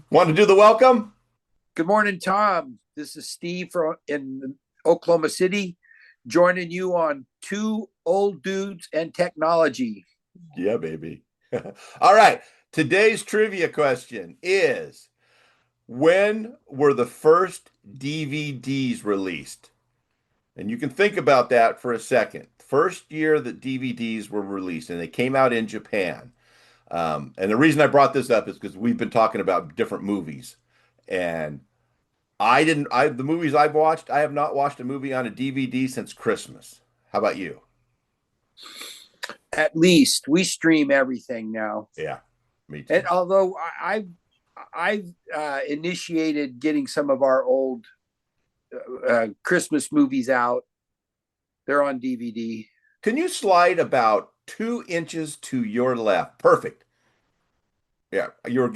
Want to do the welcome? Good morning, Tom. This is Steve from in Oklahoma City, joining you on Two Old Dudes and Technology. Yeah, baby. All right. Today's trivia question is when were the first DVDs released? And you can think about that for a second. First year that DVDs were released, and they came out in Japan. And the reason I brought this up is because we've been talking about different movies. And the movies I've watched, I have not watched a movie on a DVD since Christmas. How about you? At least we stream everything now. Yeah, me And too. although I've initiated getting some of our old Christmas movies out, they're on DVD. Can you slide about 2 inches to your left? Perfect. Yeah, your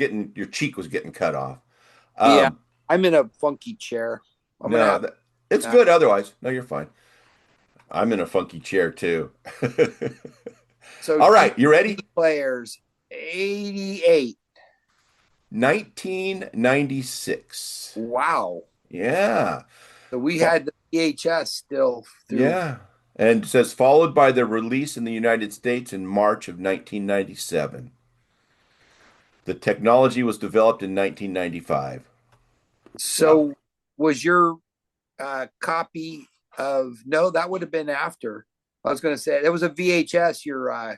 cheek was getting cut off. Yeah, Um, I'm in a funky chair. I'm gonna no, have it's uh, good otherwise. No, you're fine. I'm in a funky chair too. so All right, you DVD ready? players 88. 1996. Wow. Yeah. So we Fo- had the VHS still through. yeah. And it says followed by the release in the United States in March of 1997. The technology was developed in 1995. Wow. So was your copy of no, that would have been after. I was going to say it was a VHS, your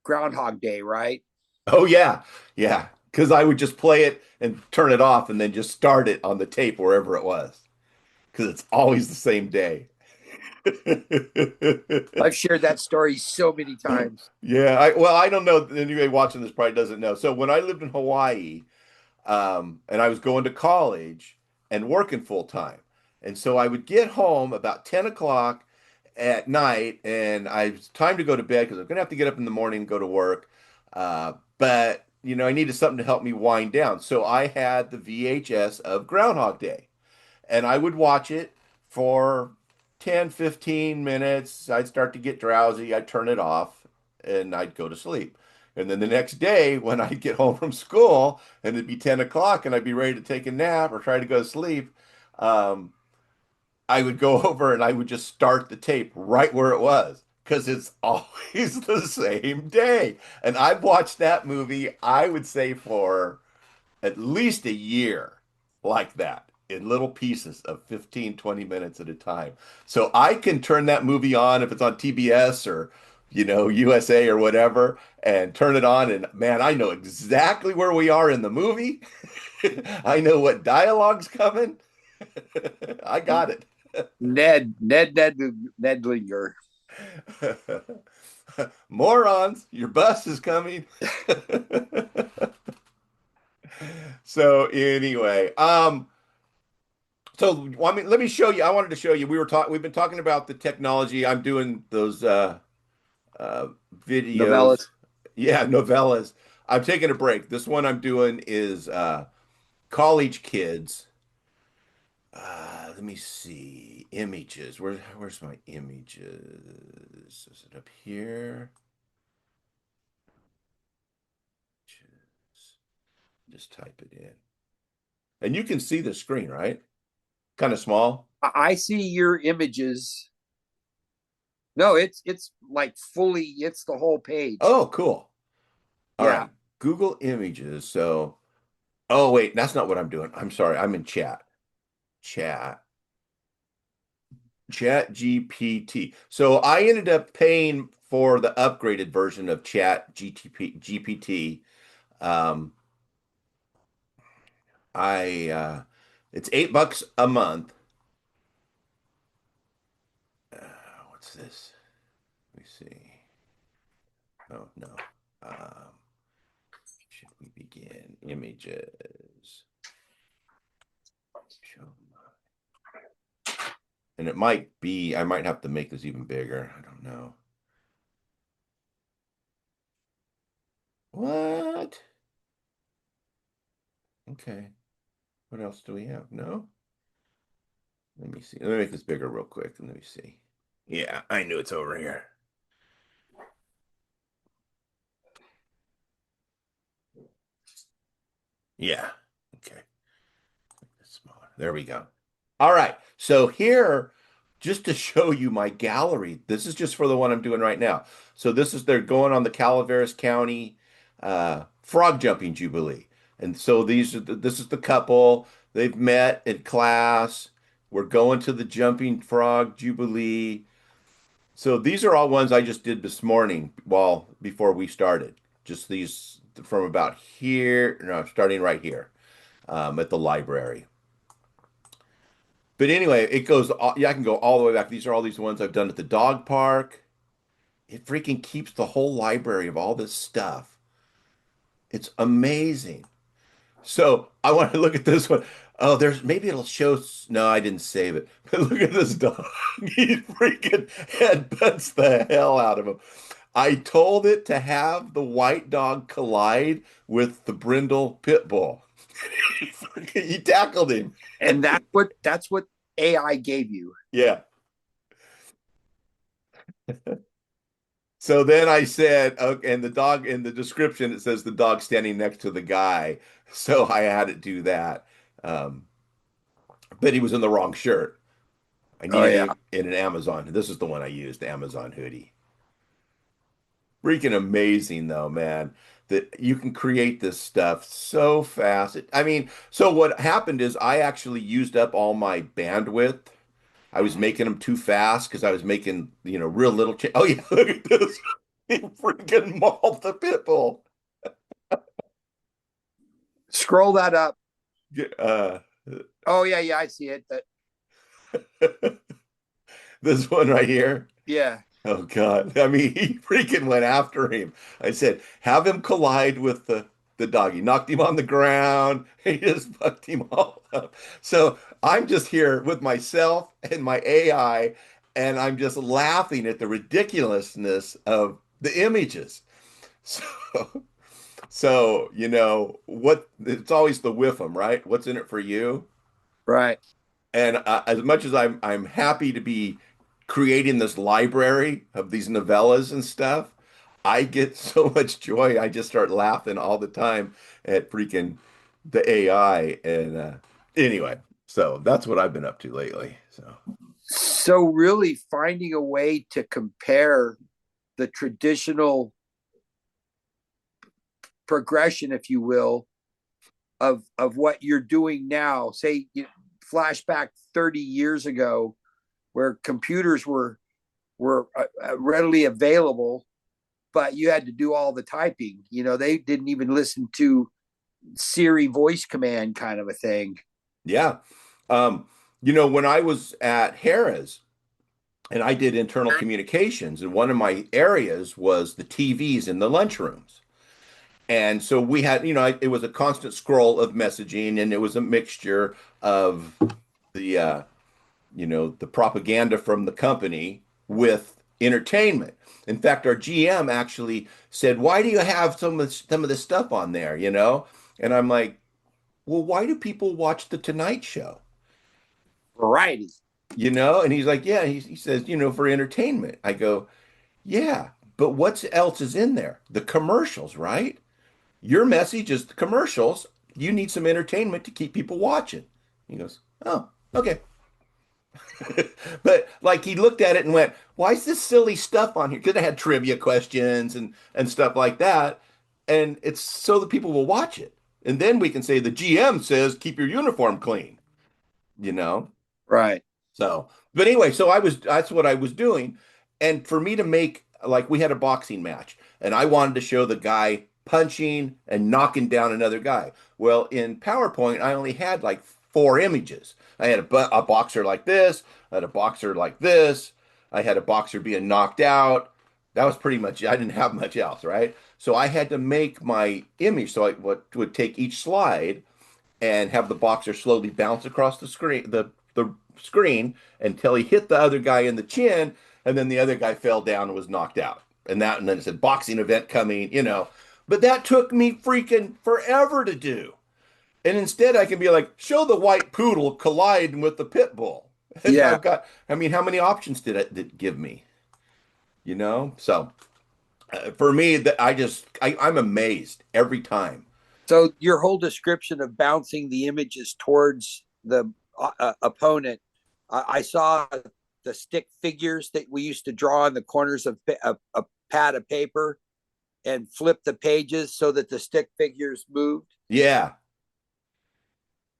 Groundhog Day, right? Oh yeah, yeah. Because I would just play it and turn it off and then just start it on the tape wherever it was. Because it's always the same day. I've shared that story so many times. Yeah, I don't know. Anybody watching this probably doesn't know. So when I lived in Hawaii, and I was going to college and working full time, and so I would get home about 10 o'clock at night, and I was time to go to bed because I'm gonna have to get up in the morning and go to work. But I needed something to help me wind down. So I had the VHS of Groundhog Day, and I would watch it for 10, 15 minutes. I'd start to get drowsy. I'd turn it off and I'd go to sleep. And then the next day, when I'd get home from school and it'd be 10 o'clock and I'd be ready to take a nap or try to go to sleep, um, I would go over and I would just start the tape right where it was because it's always the same day. And I've watched that movie, I would say, for at least a year like that in little pieces of 15, 20 minutes at a time. So I can turn that movie on if it's on TBS or, USA or whatever, and turn it on. And man, I know exactly where we are in the movie. I know what dialogue's coming. I got it. Nedlinger. Morons, your bus is coming. So anyway, so I mean, let me show you. I wanted to show you. We've been talking about the technology. I'm doing those uh, videos. Novellas. Yeah, novellas. I'm taking a break. This one I'm doing is college kids. Let me see images. Where's my images? Is it up here? Just type it in, and you can see the screen, right? Kind of small. I see your images. No, it's like fully. It's the whole page. Oh, cool. All Yeah. right. Google Images. So, oh wait, that's not what I'm doing. I'm sorry. I'm in chat. Chat. Chat GPT. So I ended up paying for the upgraded version of Chat GPT. Um, I it's $8 a month. What's this? Let me see. Oh no. Um, should we begin? Images. Show. And it might be, I might have to make this even bigger. I don't know. What? Okay. What else do we have? No? Let me see. Let me make this bigger real quick and let me see. Yeah, I knew it's over here. Yeah. There we go. All right. So here, just to show you my gallery, this is just for the one I'm doing right now. So this is they're going on the Calaveras County frog jumping jubilee. And so this is the couple. They've met in class. We're going to the jumping frog jubilee. So these are all ones I just did this morning while before we started. Just these from about here, no, starting right here at the library. But anyway, it goes, yeah, I can go all the way back. These are all these ones I've done at the dog park. It freaking keeps the whole library of all this stuff. It's amazing. So I want to look at this one. Oh, there's maybe it'll show. No, I didn't save it. But look at this dog. He freaking headbutts the hell out of him. I told it to have the white dog collide with the brindle pit bull. He tackled him. And that's what AI gave you. Yeah. So then I said, okay, and the dog in the description, it says the dog standing next to the guy. So I had it do that. Um, but he was in the wrong shirt. I Oh needed yeah. him in an Amazon. This is the one I used, the Amazon hoodie. Freaking amazing though, man, that you can create this stuff so fast. I mean, so what happened is I actually used up all my bandwidth. I was making them too fast because I was making, real little change. Oh yeah, look at this. He freaking mauled the pit bull. Scroll that up. Uh, Oh yeah, yeah, I see it. That this one right here. yeah. Oh God. I mean, he freaking went after him. I said, have him collide with the dog. He knocked him on the ground. He just fucked him all up. So I'm just here with myself and my AI, and I'm just laughing at the ridiculousness of the images. So, so what? It's always the with them, right? What's in it for you? Right. And as much as I'm happy to be creating this library of these novellas and stuff, I get so much joy. I just start laughing all the time at freaking the AI. And anyway, so that's what I've been up to lately. So So really finding a way to compare the traditional progression, if you will, of what you're doing now. Say you flashback 30 years ago, where computers were readily available, but you had to do all the typing. They didn't even listen to Siri voice command kind of a thing. yeah, um, when I was at Harris and I did internal communications, and one of my areas was the TVs in the lunchrooms. And so we had, it was a constant scroll of messaging, and it was a mixture of the, the propaganda from the company with entertainment. In fact, our GM actually said, "Why do you have some of this stuff on there?" And I'm like, "Well, why do people watch the Tonight Show?" Variety. And he's like, "Yeah." He says, "For entertainment." I go, "Yeah, but what else is in there? The commercials, right? Your message is the commercials. You need some entertainment to keep people watching." He goes, "Oh, okay." But like he looked at it and went, "Why is this silly stuff on here?" Because I had trivia questions and stuff like that, and it's so that people will watch it, and then we can say the GM says keep your uniform clean, you know. Right. So, but anyway, that's what I was doing. And for me to make, like, we had a boxing match and I wanted to show the guy punching and knocking down another guy. Well, in PowerPoint, I only had like four images. I had a boxer like this, I had a boxer like this, I had a boxer being knocked out. That was pretty much, I didn't have much else, right? So I had to make my image. So I would take each slide and have the boxer slowly bounce across the screen until he hit the other guy in the chin, and then the other guy fell down and was knocked out. And then it said boxing event coming. But that took me freaking forever to do. And instead I can be like, show the white poodle colliding with the pit bull. And Yeah. I mean, how many options did it give me? So for me, that I'm amazed every time. So your whole description of bouncing the images towards the opponent. I saw the stick figures that we used to draw on the corners of a pad of paper and flip the pages so that the stick figures moved. Yeah.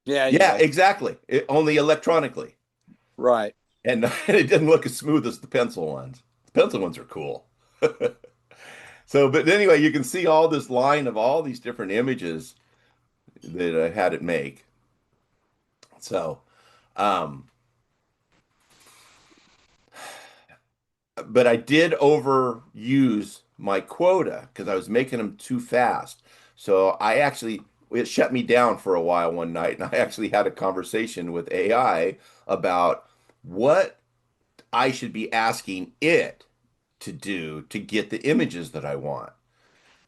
Yeah, Yeah, anyway, exactly. Only electronically. right. And it didn't look as smooth as the pencil ones. The pencil ones are cool. So, but anyway, you can see all this line of all these different images that I had it make. So, um, but I did overuse my quota because I was making them too fast. So it shut me down for a while one night, and I actually had a conversation with AI about what I should be asking it to do to get the images that I want.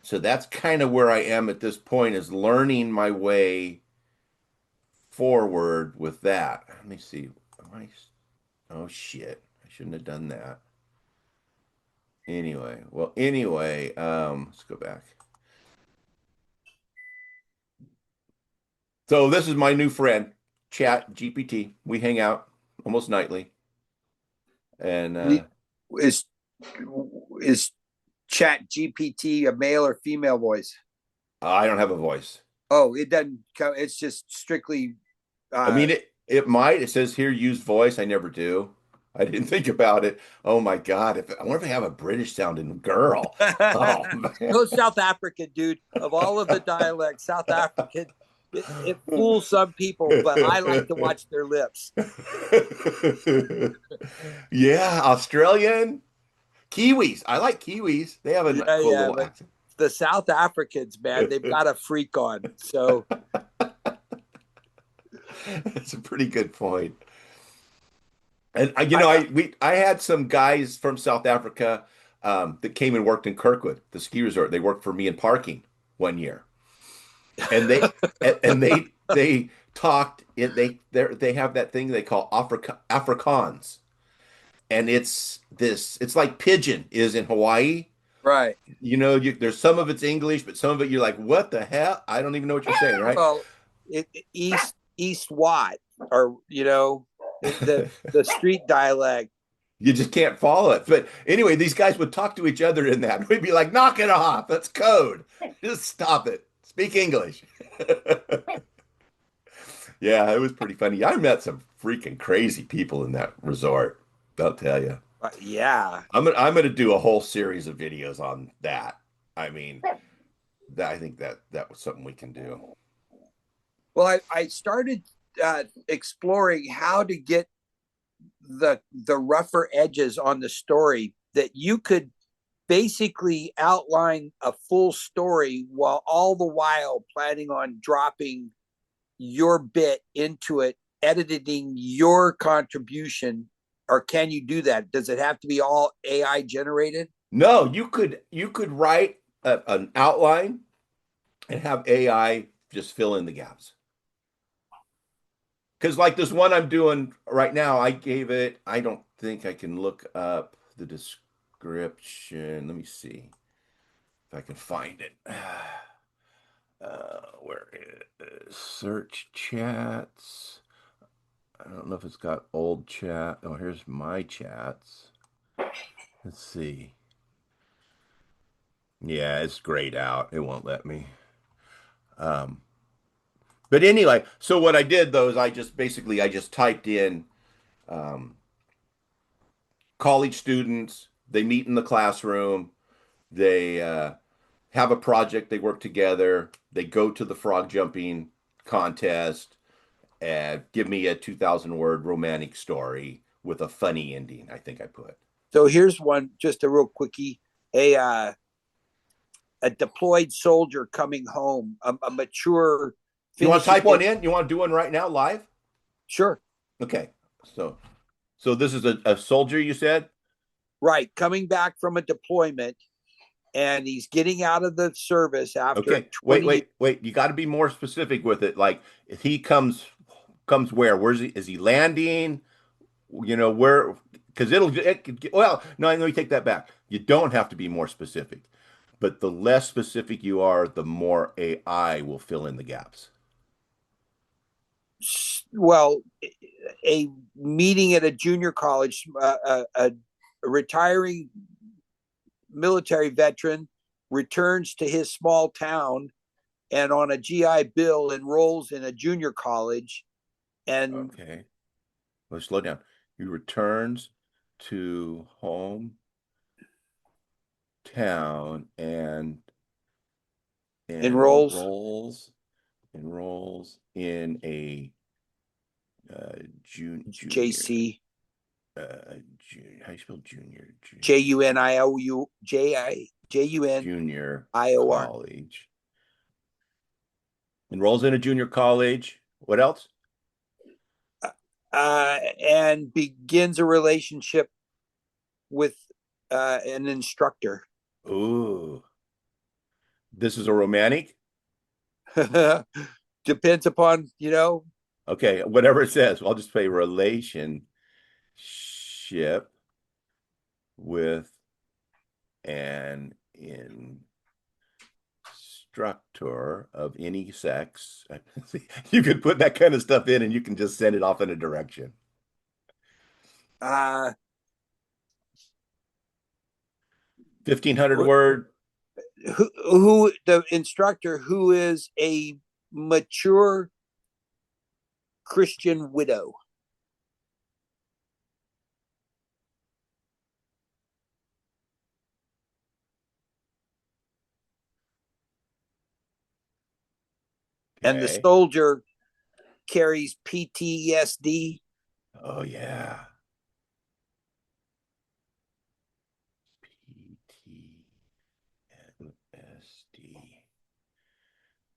So that's kind of where I am at this point is learning my way forward with that. Let me see. Oh shit. I shouldn't have done that. Let's go back. So this is my new friend, Chat GPT. We hang out almost nightly. And Is is Chat GPT a male or female voice? I don't have a voice. Oh, it doesn't come. It's just strictly. I Uh, mean, it might. It says here use voice. I never do. I didn't think about it. Oh my God. If I wonder if I have a British sounding girl. Oh man. Go South African, dude. Of all of the dialects, South African, it fools some people, but I like to watch their lips. Yeah, Australian, Kiwis. I like Kiwis. They have a Yeah, cool yeah, little but accent. the South Africans, man, they've got a freak on. So That's a pretty good point. And I, I had some guys from South Africa that came and worked in Kirkwood, the ski resort. They worked for me in parking one year, and they talked. They have that thing they call Afrikaans, and it's like pidgin is in Hawaii. right. There's some of it's English, but some of it you're like, what the hell? I don't even know what you're saying, right? Well, East Watt, or the street dialect. You just can't follow it. But anyway, these guys would talk to each other in that. We'd be like, knock it off. That's code. Just stop it. Speak English. Yeah, it was pretty funny. I met some freaking crazy people in that resort. I'll tell you. Yeah. I'm gonna do a whole series of videos on that. I mean, I think that was something we can do. Well, I started exploring how to get the rougher edges on the story that you could basically outline a full story while all the while planning on dropping your bit into it, editing your contribution. Or can you do that? Does it have to be all AI generated? No, you could write an outline and have AI just fill in the gaps. Because like this one I'm doing right now, I don't think I can look up the description. Let me see if I can find it. Where it is? Search chats. I don't know if it's got old chat. Oh, here's my chats. Let's see. Yeah, it's grayed out. It won't let me. Um, but anyway, so what I did though is I just typed in um, college students. They meet in the classroom. They have a project. They work together. They go to the frog jumping contest and give me a 2,000 word romantic story with a funny ending. I think I put. So here's one, just a real quickie. A deployed soldier coming home, a mature You want to finishing type one it. in? You want to do one right now live? Sure. Okay. So so this is a soldier you said? Right. Coming back from a deployment, and he's getting out of the service after Okay. Wait, 20 years. wait, wait. You got to be more specific with it. Like if he comes where? Where's he? Is he landing? Where? Because it could get, well, no, let me take that back. You don't have to be more specific, but the less specific you are, the more AI will fill in the gaps. well, a meeting at a junior college, a retiring military veteran returns to his small town and on a GI Bill enrolls in a junior college. And Okay. Let's slow down. He returns to hometown and enrolls enrolls in a junior JC how do you spell junior? Junior JUNIOR. college. Enrolls in a junior college. What else? And begins a relationship with an instructor. Ooh, this is a romantic. Depends upon, Okay, whatever it says. I'll just say relationship with an instructor of any sex. You could put that kind of stuff in and you can just send it off in a direction. uh, 1,500 word. who the instructor who is a mature Christian widow. And the Okay. soldier carries PTSD. Oh, yeah. PTSD.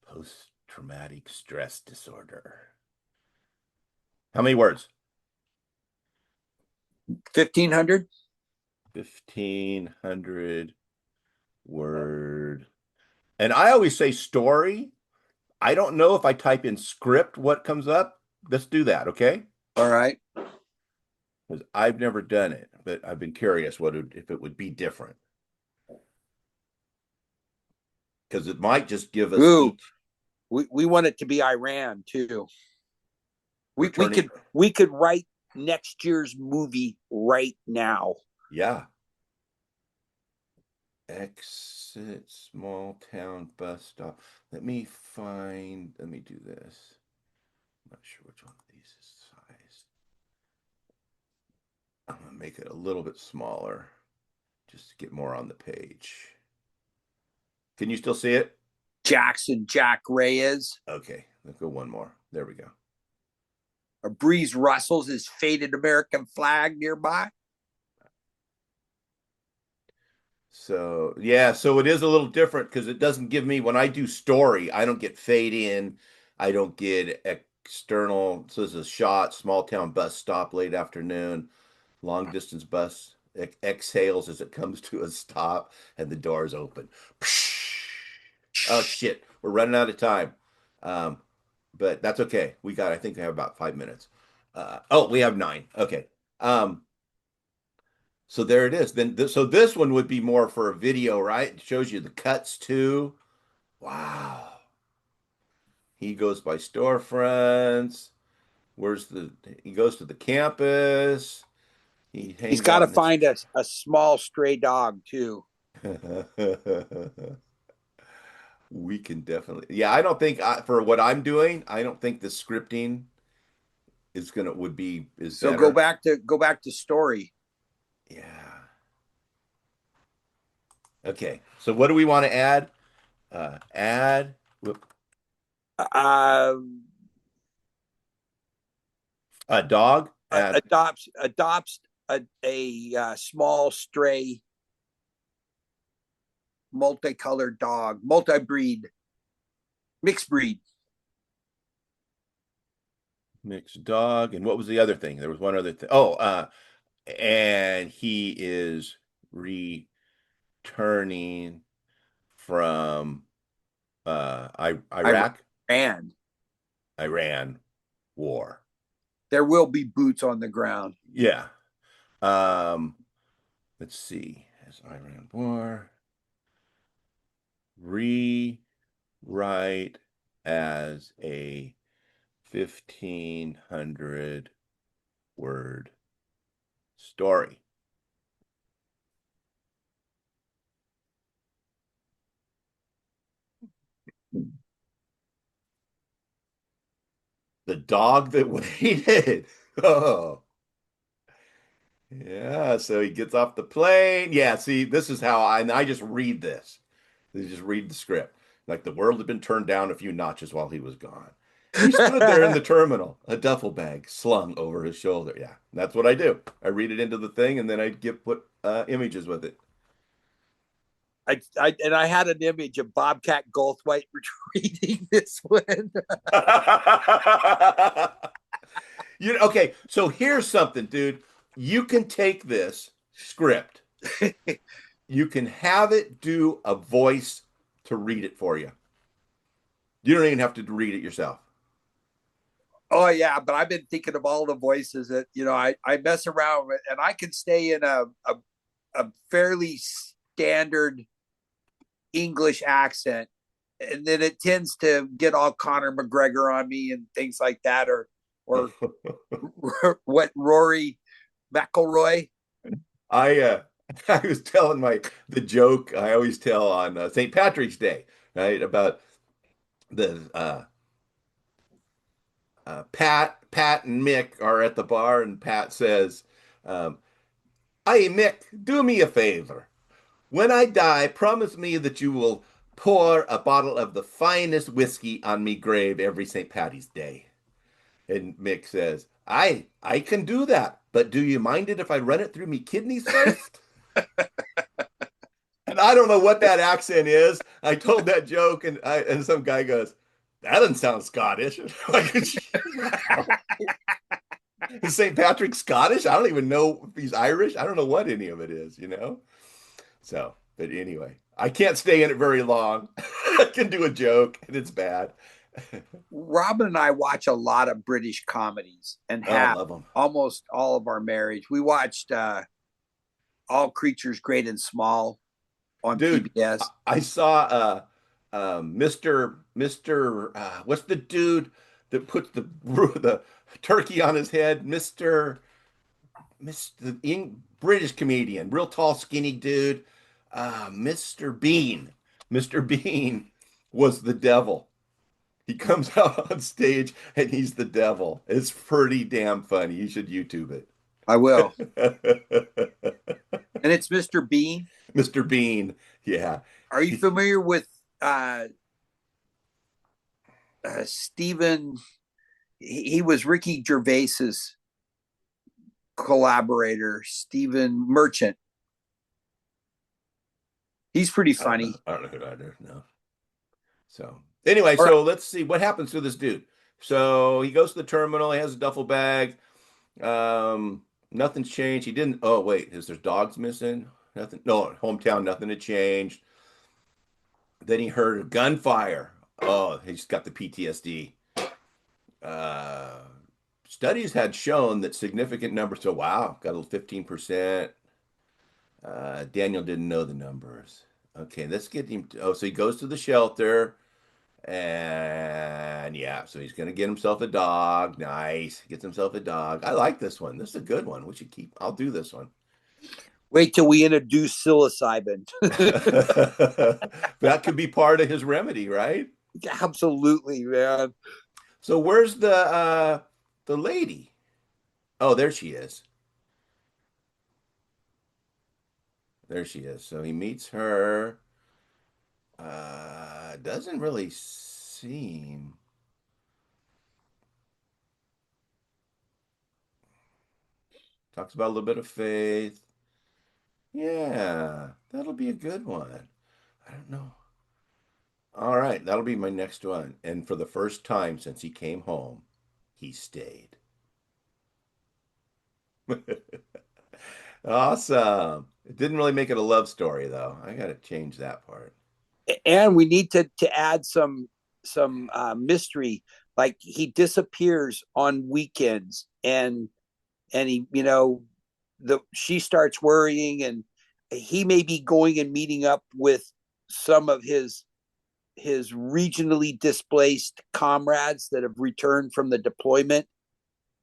Post traumatic stress disorder. How many words? 1,500. 1,500 word. And I always say story. I don't know if I type in script what comes up. Let's do that, okay? All right. Because I've never done it, but I've been curious if it would be different. Because it might just give us Ooh, each we want it to be Iran too. We returning. could write next year's movie right now. Yeah. Exit small town bus stop. Let me do this. I'm not sure which one of these is sized. I'm gonna make it a little bit smaller just to get more on the page. Can you still see it? Jackson Jack Reyes Okay, let's go one more. There we go. or Breeze Russell's his faded American flag nearby. So yeah, so it is a little different because it doesn't give me when I do story, I don't get fade in, I don't get external. So this is a shot, small town bus stop, late afternoon, long distance bus exhales as it comes to a stop, and the doors open. Oh shit, we're running out of time. Um, but that's okay. I think we have about 5 minutes. Oh, we have nine. Okay. Um, so there it is. So this one would be more for a video, right? It shows you the cuts too. Wow. He goes by storefronts. He goes to the campus. He He's hangs got out to in his find a small stray dog too. we can definitely. Yeah, I don't think for what I'm doing, I don't think the scripting is So go better. back to story. Yeah. Okay. So what do we want to add? Add Uh, a dog. Add adopts a small stray multicolored dog, multi-breed, mixed breed. mixed dog. And what was the other thing? There was one other thing. Oh, and he is returning from Iraq, Iran. Iran war. There will be boots on the ground. Yeah. Um, let's see. As Iran war, rewrite as a 1,500 word story. The dog that waited. Oh, yeah. So he gets off the plane. Yeah. See, this is how I just read this. You just read the script. Like the world had been turned down a few notches while he was gone. He stood there in the terminal, a duffel bag slung over his shoulder. Yeah, that's what I do. I read it into the thing, and then I get put images with it. I had an image of Bobcat Goldthwait reading this one. Okay, so here's something, dude. You can take this script, you can have it do a voice to read it for you. You don't even have to read it yourself. Oh yeah, but I've been thinking of all the voices that I mess around with, and I can stay in a fairly standard English accent, and then it tends to get all Conor McGregor on me and things like that, or what Rory McIlroy. I I was telling the joke I always tell on St. Patrick's Day, right? About the Pat and Mick are at the bar, and Pat says, um, "Hey Mick, do me a favor. When I die, promise me that you will pour a bottle of the finest whiskey on me grave every St. Patty's Day." And Mick says, I can do that, but do you mind it if I run it through me kidneys first? And I don't know what that accent is. I told that joke, and some guy goes, "That doesn't sound Scottish." Like, is St. Patrick Scottish? I don't even know if he's Irish. I don't know what any of it is. So, but anyway, I can't stay in it very long. I can do a joke, and it's bad. Robin and I watch a lot of British comedies and Oh, I have love them. almost all of our marriage. We watched All Creatures Great and Small on Dude, PBS. I saw Mr. What's the dude that puts the turkey on his head? Mr. British comedian, real tall, skinny dude. Mr. Bean. Mr. Bean was the devil. He comes out on stage and he's the devil. It's pretty damn funny. You should YouTube I will. it. And it's Mr. Bean. Mr. Bean. Yeah. Are you familiar with uh, Stephen? He was Ricky Gervais's collaborator, Stephen Merchant. He's pretty I don't know. funny. I don't know who that is. No. So anyway, All right. so let's see what happens to this dude. So he goes to the terminal. He has a duffel bag. Nothing's changed. He didn't. Oh wait, is there dogs missing? Nothing. No, hometown. Nothing had changed. Then he heard a gunfire. Oh, he's got the PTSD. Uh, Studies had shown that significant numbers. So wow, got a 15%. Daniel didn't know the numbers. Okay, let's get him. Oh, so he goes to the shelter. And yeah, so he's gonna get himself a dog. Nice. Gets himself a dog. I like this one. This is a good one. We should keep. I'll do this one. Wait till we introduce psilocybin. That could be part of his remedy, right? Absolutely, man. So where's the lady? Oh, there she is. There she is. So he meets her. Doesn't really seem. Talks about a little bit of faith. Yeah, that'll be a good one. I don't know. All right, that'll be my next one. And for the first time since he came home, he stayed. Awesome. It didn't really make it a love story though. I got to change that part. And we need to add some mystery. Like he disappears on weekends, and he the she starts worrying, and he may be going and meeting up with some of his regionally displaced comrades that have returned from the deployment,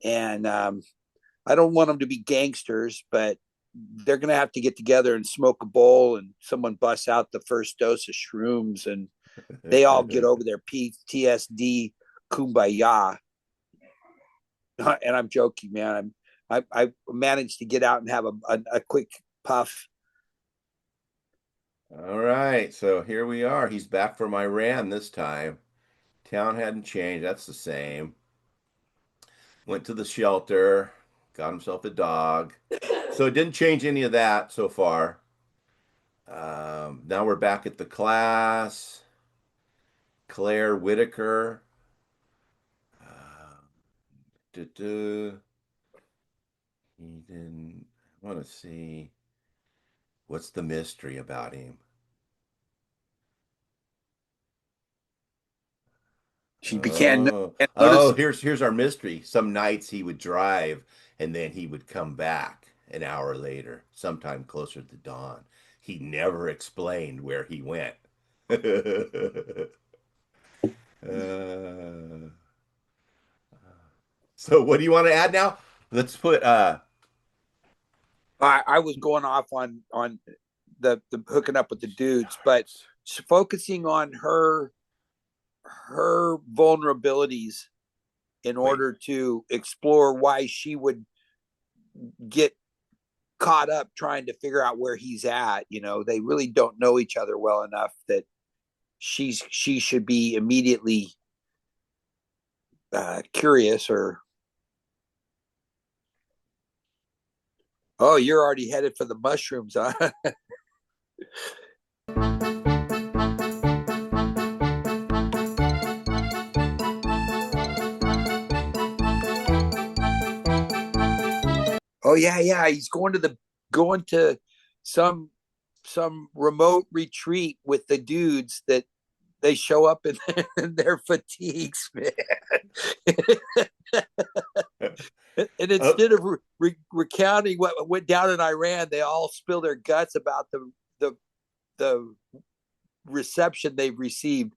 and I don't want them to be gangsters, but they're going to have to get together and smoke a bowl, and someone busts out the first dose of shrooms, and they all get over their PTSD, kumbaya. And I'm joking, man. I managed to get out and have a quick puff. All right, so here we are. He's back from Iran this time. Town hadn't changed. That's the same. Went to the shelter, got himself a dog. So it didn't change any of that so far. Now we're back at the class. Claire Whitaker. Uh, He didn't. I want to see what's the mystery about him. She began Oh, and oh, notice. here's our mystery. Some nights he would drive and then he would come back an hour later, sometime closer to dawn. He never explained where he went. Uh, so what do you want to add now? Let's put I was going off on the hooking up with the dudes, but focusing on her vulnerabilities in wait. order to explore why she would get caught up trying to figure out where he's at. You know, they really don't know each other well enough that she should be immediately curious or, oh, you're already headed for the mushrooms, huh? Oh yeah, yeah. He's going to some some remote retreat with the dudes that they show up in their fatigues, man. And Oh, instead of recounting what went down in Iran, they all spill their guts about the the reception they've received.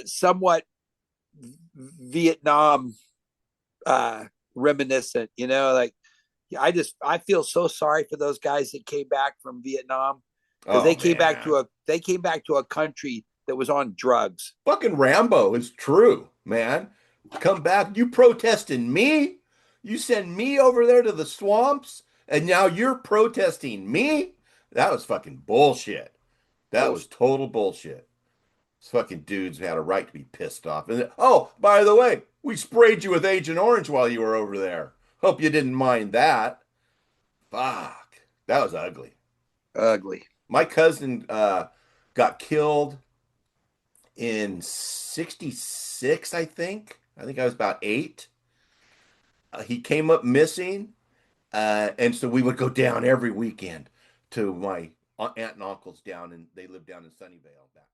Somewhat Vietnam uh, reminiscent, you know, like I feel so sorry for those guys that came back from Vietnam because oh man. they came back to a country that was on drugs. Fucking Rambo is true, man. Come back. You protesting me? You send me over there to the swamps, and now you're protesting me? That was fucking bullshit. That was Bullshit. total bullshit. These fucking dudes had a right to be pissed off. And oh, by the way, we sprayed you with Agent Orange while you were over there. Hope you didn't mind that. Fuck. That was ugly. Ugly. My cousin got killed in 66, I think. I think I was about 8. He came up missing. And so we would go down every weekend to my aunt and uncle's down, and they lived down in Sunnyvale back